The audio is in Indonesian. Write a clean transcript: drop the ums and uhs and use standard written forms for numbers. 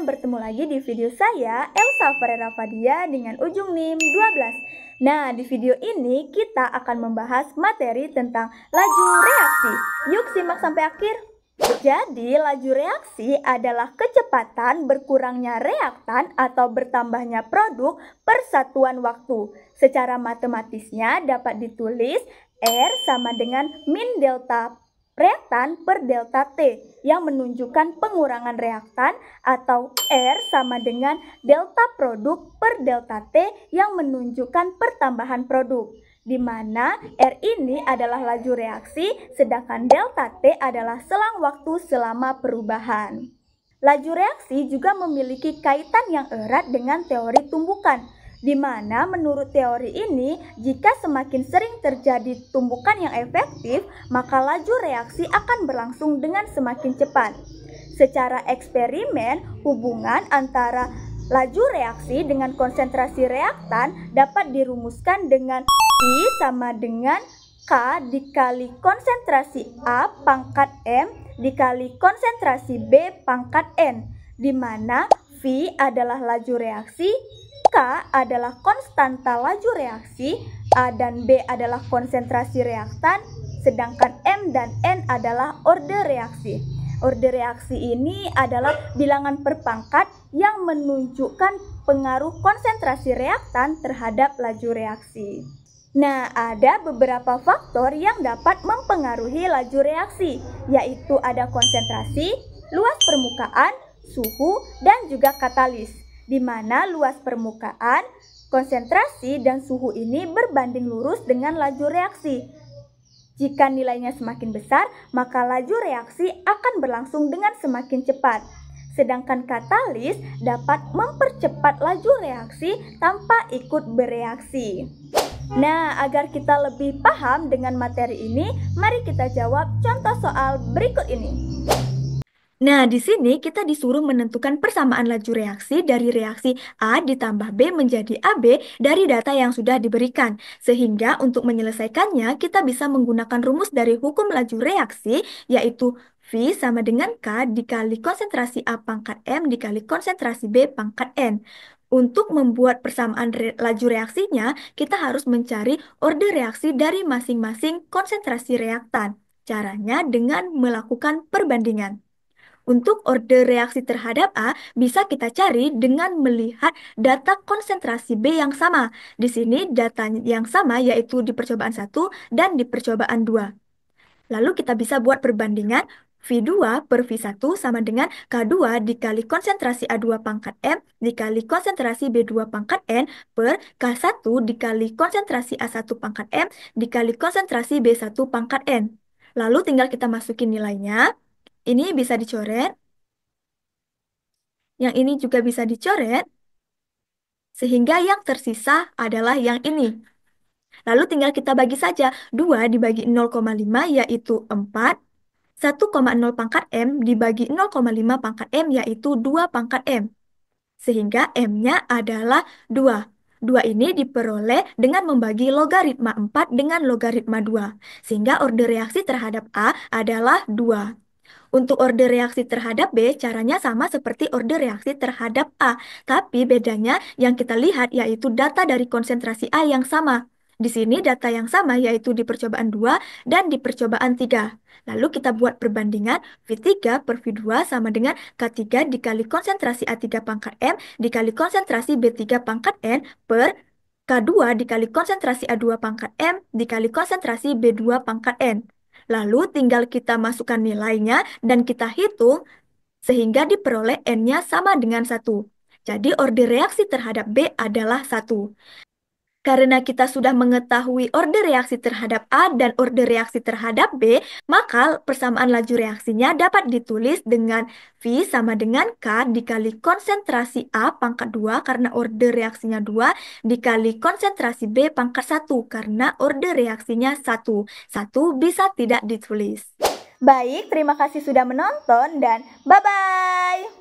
bertemu lagi di video saya, Elsa Ferreira Fadia dengan ujung NIM 12. Nah, di video ini kita akan membahas materi tentang laju reaksi. Yuk simak sampai akhir. Jadi, laju reaksi adalah kecepatan berkurangnya reaktan atau bertambahnya produk per satuan waktu. Secara matematisnya dapat ditulis R sama dengan min delta reaktan per delta T yang menunjukkan pengurangan reaktan, atau R sama dengan delta produk per delta T yang menunjukkan pertambahan produk, di mana R ini adalah laju reaksi sedangkan delta T adalah selang waktu selama perubahan. Laju reaksi juga memiliki kaitan yang erat dengan teori tumbukan, di mana menurut teori ini, jika semakin sering terjadi tumbukan yang efektif, maka laju reaksi akan berlangsung dengan semakin cepat. Secara eksperimen, hubungan antara laju reaksi dengan konsentrasi reaktan dapat dirumuskan dengan V sama dengan K dikali konsentrasi A pangkat M dikali konsentrasi B pangkat N, di mana V adalah laju reaksi, K adalah konstanta laju reaksi, A dan B adalah konsentrasi reaktan, sedangkan M dan N adalah orde reaksi. Orde reaksi ini adalah bilangan per pangkat yang menunjukkan pengaruh konsentrasi reaktan terhadap laju reaksi. Nah, ada beberapa faktor yang dapat mempengaruhi laju reaksi, yaitu ada konsentrasi, luas permukaan, suhu, dan juga katalis, di mana luas permukaan, konsentrasi, dan suhu ini berbanding lurus dengan laju reaksi. Jika nilainya semakin besar, maka laju reaksi akan berlangsung dengan semakin cepat. Sedangkan katalis dapat mempercepat laju reaksi tanpa ikut bereaksi. Nah, agar kita lebih paham dengan materi ini, mari kita jawab contoh soal berikut ini. Nah, di sini kita disuruh menentukan persamaan laju reaksi dari reaksi A ditambah B menjadi AB dari data yang sudah diberikan. Sehingga untuk menyelesaikannya, kita bisa menggunakan rumus dari hukum laju reaksi, yaitu V sama dengan K dikali konsentrasi A pangkat M dikali konsentrasi B pangkat N. Untuk membuat persamaan laju reaksinya, kita harus mencari orde reaksi dari masing-masing konsentrasi reaktan. Caranya dengan melakukan perbandingan. Untuk orde reaksi terhadap A, bisa kita cari dengan melihat data konsentrasi B yang sama. Di sini data yang sama yaitu di percobaan 1 dan di percobaan 2. Lalu kita bisa buat perbandingan V2 per V1 sama dengan K2 dikali konsentrasi A2 pangkat M dikali konsentrasi B2 pangkat N per K1 dikali konsentrasi A1 pangkat M dikali konsentrasi B1 pangkat N. Lalu tinggal kita masukin nilainya. Ini bisa dicoret. Yang ini juga bisa dicoret. Sehingga yang tersisa adalah yang ini. Lalu tinggal kita bagi saja. 2 dibagi 0,5 yaitu 4. 1,0 pangkat M dibagi 0,5 pangkat M yaitu 2 pangkat M. Sehingga M-nya adalah 2. 2 ini diperoleh dengan membagi logaritma 4 dengan logaritma 2. Sehingga orde reaksi terhadap A adalah 2. Untuk orde reaksi terhadap B, caranya sama seperti orde reaksi terhadap A. Tapi bedanya yang kita lihat yaitu data dari konsentrasi A yang sama. Di sini data yang sama yaitu di percobaan 2 dan di percobaan 3. Lalu kita buat perbandingan V3 per V2 sama dengan K3 dikali konsentrasi A3 pangkat M dikali konsentrasi B3 pangkat N per K2 dikali konsentrasi A2 pangkat M dikali konsentrasi B2 pangkat N. Lalu tinggal kita masukkan nilainya dan kita hitung sehingga diperoleh N-nya sama dengan 1. Jadi orde reaksi terhadap B adalah 1. Karena kita sudah mengetahui orde reaksi terhadap A dan orde reaksi terhadap B, maka persamaan laju reaksinya dapat ditulis dengan V sama dengan K dikali konsentrasi A pangkat 2 karena orde reaksinya 2 dikali konsentrasi B pangkat 1 karena orde reaksinya 1. 1 bisa tidak ditulis. Baik, terima kasih sudah menonton dan bye-bye!